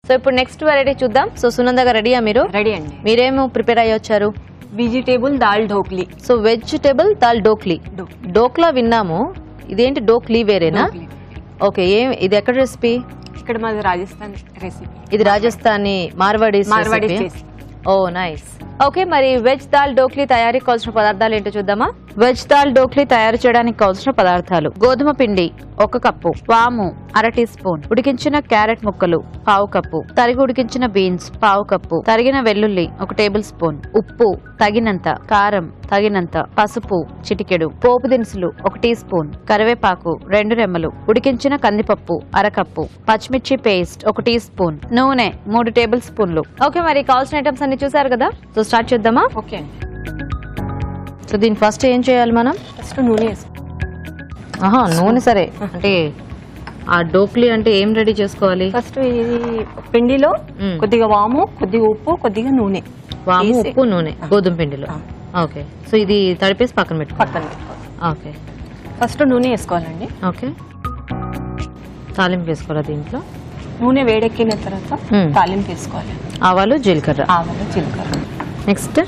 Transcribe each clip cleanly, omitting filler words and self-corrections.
So ఇప్పుడు next variety చూద్దాం. So Sunanda గారు రెడీయా మీరు? రెడీ అండి. మీరేమో ప్రిపేర్ అయ్యి వచ్చారు? Vegetable dal dhokli. So vegetable dal dhokli. Dhokla విన్నాము, ఇదేంటి ఢోక్లీ వేరేనా? ఓకే, ఇది ఎక్కడ రెసిపీ? ఇక్కడ మాది రాజస్థాన్ రెసిపీ. ఇది రాజస్థానీ మార్వాడి రెసిపీ. ఓ నైస్. ఓకే, మరి వెజ్ దాల్ ఢోక్లీ తయారీకి కావాల్సిన పదార్థాలు ఏంటో చూద్దామా? వెజ్ దాల్ ఢోక్లీ తయారు చేయడానికి కావాల్సిన పదార్థాలు: గోధుమ పిండి 1 కప్పు, వాము 1/2 టీ స్పూన్, ఉడికించిన క్యారెట్ ముక్కలు 1/2 కప్పు, తరిగి ఉడికించిన బీన్స్ 1/2 కప్పు, తరిగిన వెల్లుల్లి 1 టేబుల్ స్పూన్, ఉప్పు తగినంత, కారం తగినంత, పసుపు చిటికెడు, పోపు దినుసులు 1 టీ స్పూన్, కరివేపాకు 2 రెమ్మలు, ఉడికించిన కందిపప్పు 1/2 కప్పు, పచ్చిమిర్చి పేస్ట్ 1 టీ స్పూన్, నూనె 3 టేబుల్ స్పూన్లు. ఓకే, మరి కావాల్సిన ఐటమ్స్ అన్ని చూసారు కదా, సో స్టార్ట్ చేద్దామా? ఓకే. సో దీని ఫస్ట్ ఏం చేయాలి మనం? ఫస్ట్ నూనె. నూనె సరే, అంటే ఆ ఢోక్లీ అంటే ఏం రెడీ చేసుకోవాలి? ఫస్ట్ ఇది పిండిలో కొద్దిగా వాము, కొద్దిగా ఉప్పు, కొద్దిగా నూనె. వాము, ఉప్పు, నూనె గోధుమ పిండిలో. ఓకే, సో ఇది తడిపేసి పక్కన పెట్టుకోవాలి. ఓకే, ఫస్ట్ నూనె వేసుకోవాలండి. ఓకే, తాలింపు వేసుకోవాలి. దీంట్లో నూనె వేడెక్కిన తర్వాత తాలింపు వేసుకోవాలి. ఆవాలు, జీలకర్ర. నెక్స్ట్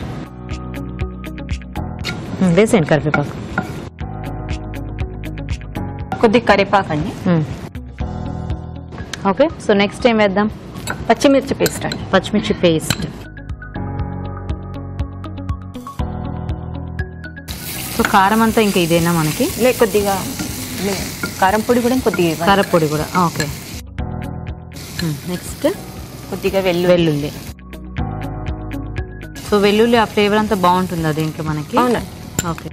వేసేయండి కరివేపాకు, కొద్దిగా కరివేపాకు అండి. ఓకే, సో నెక్స్ట్ ఏం వేద్దాం? పచ్చిమిర్చి పేస్ట్ అండి. పచ్చిమిర్చి పేస్ట్. సో కారం అంతా ఇంకా ఇదేనా మనకి? కొద్దిగా కారం పొడి కూడా కొద్దిగా, కారపొడి కూడా. ఓకే, నెక్స్ట్ కొద్దిగా వెల్లుల్లి. సో వెల్లుల్లి ఆ ఫ్లేవర్ అంతా బాగుంటుందా దీంట్లో మనకి? అవునండి. ఓకే,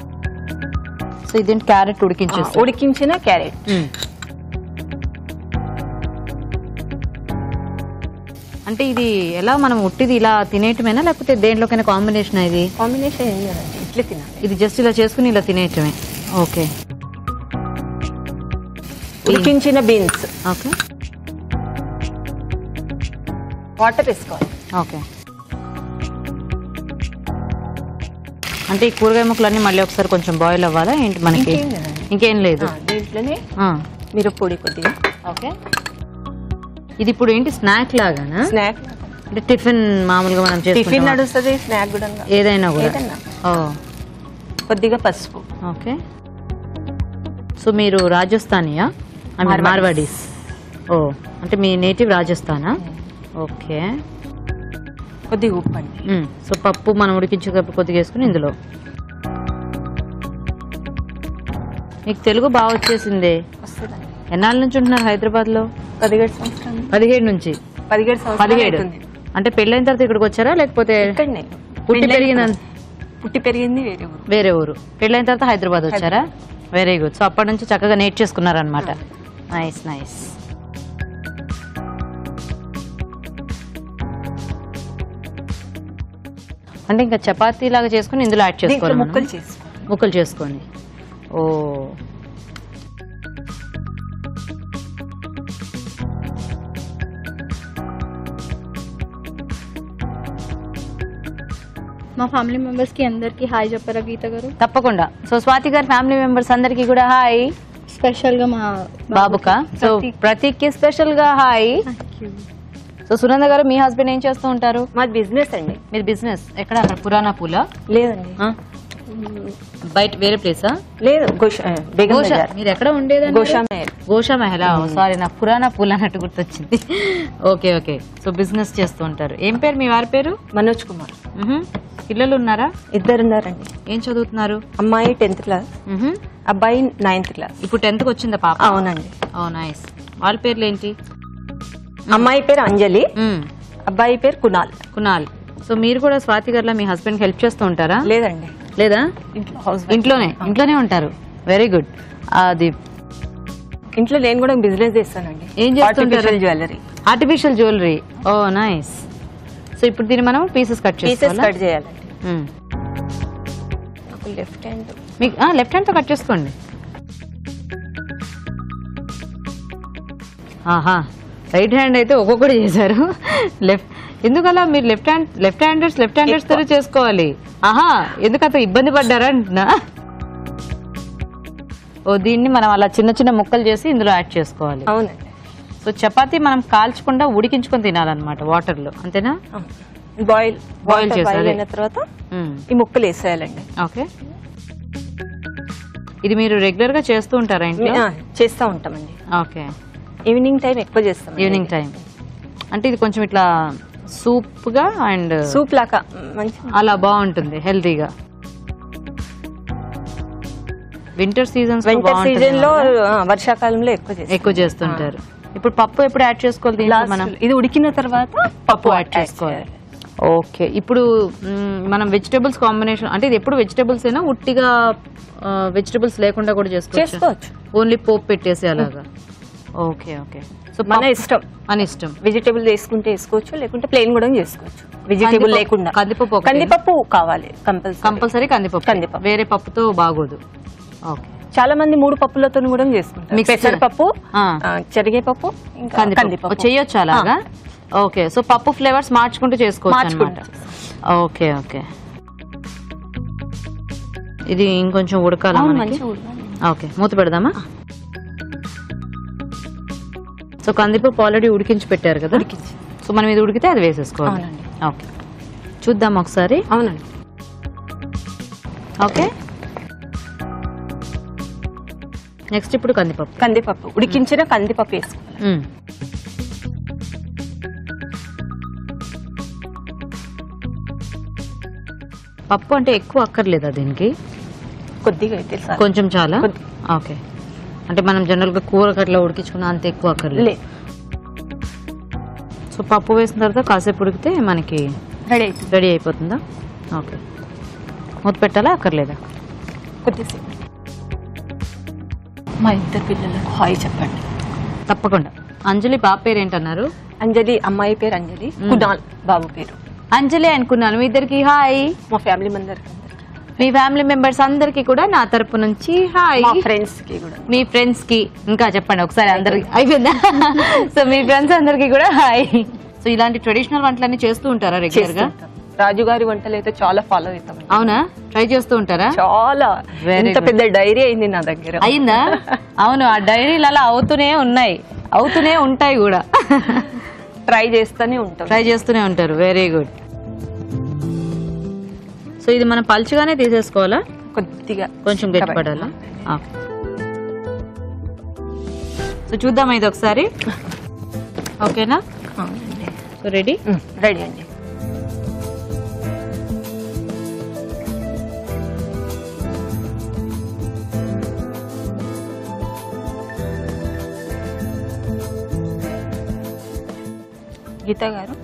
సో ఇదేంటి? క్యారెట్ ఉడికించిన క్యారెట్. అంటే ఇది ఎలా మనం ఉట్టిది ఇలా తినేయటమేనా, లేకపోతే దేంట్లోకైనా కాంబినేషన్? ఇది కాంబినేషన్ ఏం లేదండి, ఇట్లా తినాలి. ఇది జస్ట్ ఇలా చేసుకుని ఇలా తినేయటమే. ఓకే, ఉడికించిన బీన్స్. ఓకే, వాటర్ వేసుకోవాలి. ఓకే, అంటే ఈ కూరగాయ ముక్కలన్నీ మళ్ళీ ఒకసారి కొంచెం బాయిల్ అవ్వాలా ఏంటి మనకి? ఇంకేం లేదు. దీంట్లోనే మిరప్పొడి కొద్దిగా. ఓకే, ఇది ఇప్పుడు ఏంటి స్నాక్ లాగానా? స్నాక్ అంటే టిఫిన్ మామూలుగా మనం టిఫిన్ నడుస్తుంది, స్నాక్ కూడా ఏదైనా కూడా. ఓ, కొద్దిగా పసుపు. ఓకే, సో మీరు రాజస్థానియా? మార్వాడీస్. ఓ, అంటే మీ నేటివ్ రాజస్థానా? ఓకే, కొద్దిగా ఉప్పు అండి. సో పప్పు మనం ఉడికించేటప్పుడు కొద్దిగా వేసుకుని ఇందులో. మీకు తెలుగు బాగా వచ్చేసిందే. ఎన్నాళ్ళ నుంచి ఉంటున్నారు హైదరాబాద్ లో? 17 సంవత్సరాలు. 17 నుంచి? 17 అంటే పెళ్ళైన తర్వాత ఇక్కడికి వచ్చారా, లేకపోతే పుట్టి పెరిగింది వేరే ఊరు? పెళ్ళైన తర్వాత హైదరాబాద్ వచ్చారా? Very good. సో అప్పటి నుంచి చక్కగా నేర్చేసుకున్నారనమాట. Nice nice. అంటే ఇంకా చపాతీ లాగా చేసుకుని ఇందులో యాడ్ చేసుకోవాలి, ముక్కలు చేసుకొని. ఓ, మా ఫ్యామిలీ మెంబర్స్ కి అందరికి హాయ్ చెప్పారా గీత గారు? తప్పకుండా. సో స్వాతి గారు ఫ్యామిలీ మెంబర్స్ అందరికి కూడా హాయ్. స్పెషల్ గా మా బాబుకా? సో ప్రతీక్ కి స్పెషల్ గా హాయ్. సో సునంద గారు, మీ హస్బెండ్ ఏం చేస్తూ ఉంటారు? మాది బిజినెస్ అండి. మీరు బిజినెస్ ఎక్కడ? అక్కడ పురాణా పూలా? లేదండి, బయట వేరే ప్లేసా? లేదు, మీరు ఎక్కడ ఉండేది? గోషా మహల్. సారీ, నాకు పురాణా పూల్ అన్నట్టు గుర్తొచ్చింది. ఓకే ఓకే, సో బిజినెస్ చేస్తూ ఉంటారు. ఏం పేరు మీ వారి పేరు? మనోజ్ కుమార్. పిల్లలు ఉన్నారా? 2 ఉన్నారండి. ఏం చదువుతున్నారు? అమ్మాయి 10th క్లాస్, అబ్బాయి 9th క్లాస్. ఇప్పుడు 10th కి వచ్చిందా పాప? అవునండి. ఓ నైస్. వాళ్ళ పేర్లు ఏంటి? అమ్మాయి పేరు అంజలి, అబ్బాయి పేరు కునాల్. సో మీరు కూడా స్వాతి గారిలా మీ హస్బెండ్ కి హెల్ప్ చేస్తూ ఉంటారా? లేదండి. లేదా? ఇంట్లోనే ఉంటారు. Very good. అది ఇంట్లో నేను కూడా బిజినెస్ చేస్తానండి. ఏం చేస్తుంటారు? Jewellery. Artificial jewellery. Oh nice. So ఇప్పుడు దీన్ని మనం పీసెస్ కట్ చేయాలండి. లెఫ్ట్ హ్యాండ్ తో కట్ చేసుకోండి. ఆహా, రైట్ హ్యాండ్ అయితే ఒక్కొక్కటి చేశారు. ఎందుకలా మీరు లెఫ్ట్ హ్యాండర్స్ తో చేసుకోవాలి? ఆహా, ఎందుకంత ఇబ్బంది పడ్డారా అంటున్నా. ఓ, దీన్ని మనం అలా చిన్న చిన్న ముక్కలు చేసి ఇందులో యాడ్ చేసుకోవాలి. అవునండి. సో చపాతీ మనం కాల్చకుండా ఉడికించుకొని తినాలన్నమాట వాటర్ లో, అంతేనా? బాయిల్ అయిన తర్వాత ఈ ముక్కలు వేసేయాలండి. ఓకే, ఇది మీరు రెగ్యులర్ గా చేస్తూ ఉంటారా ఇంట్లో? చేస్తూ ఉంటామండి. ఓకే, ఈవినింగ్ టైం ఎక్కువ చేస్తాం. ఈవినింగ్ టైం అంటే ఇది కొంచెం ఇట్లా సూప్ గా అండ్ సూప్ లాగా మంచి అలా బాగుంటుంది, హెల్తీగా. వింటర్ సీజన్ లో వర్షాకాలంలో ఎక్కువ చేస్తుంటారు. ఇప్పుడు పప్పు ఎప్పుడు యాడ్ చేసుకోవాలి దీంట్లో మనం? ఇది ఉడికిన తర్వాత పప్పు యాడ్ చేసుకోవాలి. ఓకే, ఇప్పుడు మనం వెజిటేబుల్స్ కాంబినేషన్ అంటే ఇది ఎప్పుడు వెజిటేబుల్స్ అయినా ఉట్టిగా వెజిటేబుల్స్ లేకుండా కూడా చేసుకోవచ్చు, ఓన్లీ పోపు పెట్టేసి అలాగా? ఓకే ఓకే, సో మన ఇష్టం. వెజిటేబుల్ వేసుకుంటే వేసుకోవచ్చు, లేకుంటే ప్లెయిన్ కూడా చేసుకోవచ్చు. వెజిటేబుల్ లేకుండా కందిపప్పు కావాలి కంపల్సరీ. కందిపప్పు వేరే పప్పుతో బాగోదు. ఓకే, చాలా మంది 3 పప్పులతో కూడా చేసుకుంటారు. పెసరపప్పు, శనగపప్పు, కందిపప్పు చేయొచ్చు అలాగా. ఓకే, సో పప్పు ఫ్లేవర్స్ మార్చుకుంటూ చేసుకోవచ్చు అన్నమాట. ఓకే ఓకే, ఇది ఇంకొంచెం ఉడకాల. ఓకే, మూత పెడదామా? సో కందిపప్పు ఆల్రెడీ ఉడికించి పెట్టారు కదా, సో మనం ఇది ఉడికితే అది వేసేసుకోవాలి. ఓకే, చూద్దాం ఒకసారి. అవునండి. ఓకే, నెక్స్ట్ ఇప్పుడు కందిపప్పు ఉడికించిన కందిపప్పు వేసుకోవాలి. పప్పు అంటే ఎక్కువ అక్కర్లేదా దీనికి? కొద్దిగా అయితే కొంచెం చాలా. ఓకే, అంటే మనం జనరల్ గా కూర కట్లా ఉడికించుకున్నా అంత ఎక్కువ అక్కర్లేదు. సో పప్పు వేసిన తర్వాత కాసేపు ఉడికితే మనకి రెడీ అయిపోతుందా? ఓకే, మూత పెట్టాలా అక్కర్లేదా? కొద్దిసేపు. మా 2 పిల్లలకు హాయ్ చెప్పండి. తప్పకుండా. అంజలి బాబు పేరు ఏంటన్నారు? అంజలి అమ్మాయి పేరు అంజలి, కునాల్ బాబు పేరు అంజలి అనుకున్నాను. మీ ఇద్దరికి హాయ్. మా ఫ్యామిలీ మీ ఫ్యామిలీ మెంబర్స్ అందరికి కూడా నా తరపు నుంచి హాయ్. ఫ్రెండ్స్ కి కూడా, మీ ఫ్రెండ్స్ కి ఇంకా చెప్పండి ఒకసారి అందరికి. అయిపోయిందా? సో మీ ఫ్రెండ్స్ అందరికి కూడా హాయ్. సో ఇలాంటి ట్రెడిషనల్ వంటలన్నీ చేస్తూ ఉంటారా రెగ్యులర్ గా? రాజుగారి వంటలు అయితే చాలా ఫాలో అవుతాం. అవునా, ట్రై చేస్తూ ఉంటారా? చాలా. ఎంత పెద్ద డైరీ అయింది నా దగ్గర. అయిందా? అవును, ఆ డైరీలు అలా అవుతూనే ఉంటాయి కూడా. ట్రై చేస్తూనే ఉంటారు. Very good. సో ఇది మనం పలుచగానే తీసేసుకోవాలా? కొద్దిగా కొంచెం గట్టిపడాలా? సో చూద్దాం ఇది ఒకసారి. ఓకేనా? సో రెడీ అండి. గీతా గారు,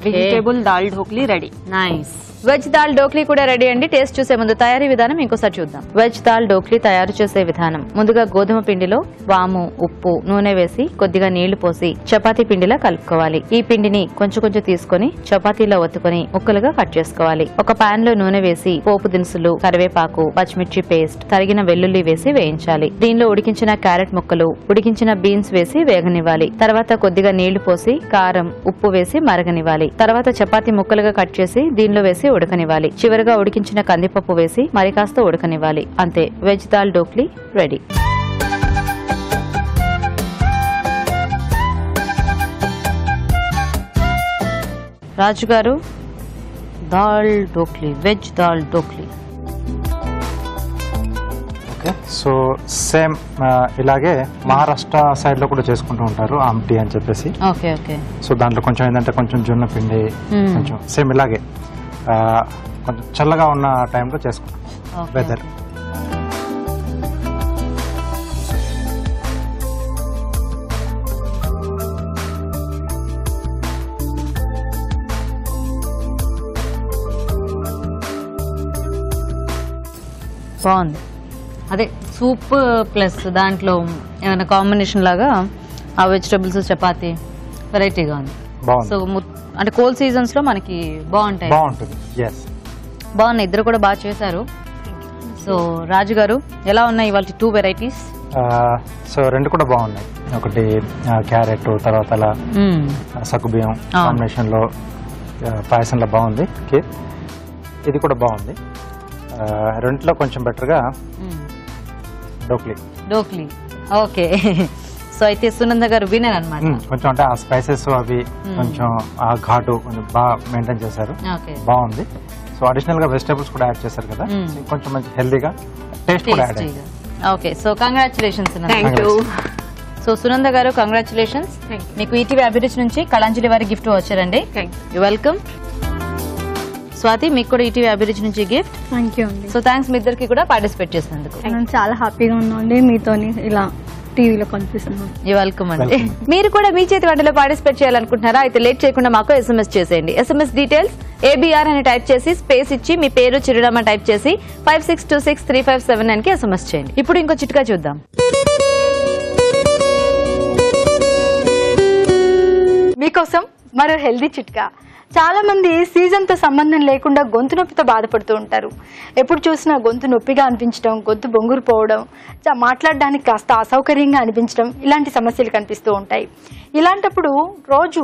vegetable dal dhokli ready. Nice. Veg dal dhokli కూడా రెడీ అండి. టేస్ట్ చూసే ముందు తయారీ విధానం ఇంకోసారి చూద్దాం. వెజ్ దాల్ డోక్లీ తయారు చేసే విధానం: ముందుగా గోధుమ పిండిలో వాము, ఉప్పు, నూనె వేసి కొద్దిగా నీళ్లు పోసి చపాతీ పిండిలా కలుపుకోవాలి. ఈ పిండిని కొంచెం కొంచెం తీసుకుని చపాతీలో ఒత్తుకుని ముక్కలుగా కట్ చేసుకోవాలి. ఒక పాన్ లో నూనె వేసి పోపు దినుసులు, కరివేపాకు, పచ్చిమిర్చి పేస్ట్, తరిగిన వెల్లుల్లి వేసి వేయించాలి. దీనిలో ఉడికించిన క్యారెట్ ముక్కలు, ఉడికించిన బీన్స్ వేసి వేగనివ్వాలి. తర్వాత కొద్దిగా నీళ్లు పోసి కారం, ఉప్పు వేసి మరగనివ్వాలి. తర్వాత చపాతీ ముక్కలుగా కట్ చేసి దీనిలో వేసి ఉడకనివ్వాలి. చివరగా ఉడికించిన కందిపప్పు వేసి మరి కాస్త ఉడకనివ్వాలి. అంతే, వెజ్ దాల్ డోక్లీ రెడీ. రాజు గారు, dal dhokli, veg dal dhokli. Okay, so same ఇలాగే మహారాష్ట్ర సైడ్ లో కూడా చేసుకుంటూ ఉంటారు, ఆమ్టీ అని చెప్పేసి. Okay okay. సో దాంట్లో కొంచెం ఏంటంటే కొంచెం జొన్న పిండి, కొంచెం సేమ్ ఇలాగే కొంచెం చల్లగా ఉన్న టైంలో చేసుకుంటాం. వెదర్ బాగుంది. అదే సూప్ ప్లస్ దాంట్లో ఏమైనా కాంబినేషన్ లాగా ఆ వెజిటబుల్స్, చపాతీ వెరైటీగా ఉంది. సో అంటే కోల్డ్ సీజన్స్ లో మనకి బాగుంటాయి. బాగున్నాయి, ఇద్దరు కూడా బాగా చేశారు. సో రాజు గారు, ఎలా ఉన్నాయి ఇవాళ 2 వెరైటీస్? సో 2 కూడా బాగున్నాయి. ఒకటి క్యారెట్, తర్వాత అలా సగ్గుబియ్యం కాంబినేషన్ లో పాయసంలో బాగుంది. ఇది కూడా బాగుంది. 2లో కొంచెం బెటర్ గా డోక్లీ. ఓకే. సో అయితే సునంద గారు వినర్ అనమాట. కొంచెం అంటే ఆ స్పైసెస్ అవి కొంచెం ఆ ఘాటు కొంచెం బాగా మెయింటైన్ చేశారు, బాగుంది. సో అడిషనల్ గా వెజిటేబుల్స్ కూడా యాడ్ చేశారు కదా, కొంచెం మంచి హెల్దీగా టేస్ట్ కూడా యాడ్ అయింది. Okay, so congratulations. Thank you. So Sunanda గారు కంగ్రాచులేషన్స్, మీకు ఈటీవీ అభిరుచి నుంచి కళాంజలి వారి గిఫ్ట్ వచ్చారండి. You welcome. స్వాతి, మీకు కూడా ఈటీవీ అభిరుచి నుంచి గిఫ్ట్. థ్యాంక్ యూ అండి. సో థ్యాంక్స్ మీ ఇద్దరికి కూడా పార్టిసిపేట్ చేసినందుకు. నేను చాలా హ్యాపీగా ఉన్నాండి మీతోని ఇలా టీవీలో కనిపిస్తున్నాను. యూ వెల్కమ్ అండి. మీరు కూడా మీ చేతి వంటలో పార్టిసిపేట్ చేయాలనుకుంటున్నారా? అయితే లేట్ చేయకుండా మాకు SMS చేసేయండి. SMS డీటెయిల్స్ ABR అని టైప్ చేసి స్పేస్ ఇచ్చి మీ పేరు చిరునామా టైప్ చేసి 56263579 కి SMS చేయండి. ఇప్పుడు ఇంకో చిట్కా చూద్దాం. మీకోసం మరో హెల్దీ చిట్కా. చాలా మంది సీజన్తో సంబంధం లేకుండా గొంతు నొప్పితో బాధపడుతూ ఉంటారు. ఎప్పుడు చూసినా గొంతు నొప్పిగా అనిపించడం, గొంతు బొంగురు పోవడం, మాట్లాడడానికి కాస్త అసౌకర్యంగా అనిపించడం, ఇలాంటి సమస్యలు కనిపిస్తూ ఉంటాయి. ఇలాంటప్పుడు రోజు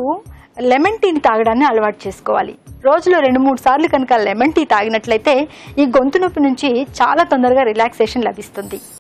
లెమన్ టీని తాగడాన్ని అలవాటు చేసుకోవాలి. రోజులో 2-3 సార్లు కనుక లెమన్ టీ తాగినట్లయితే ఈ గొంతు నొప్పి నుంచి చాలా తొందరగా రిలాక్సేషన్ లభిస్తుంది.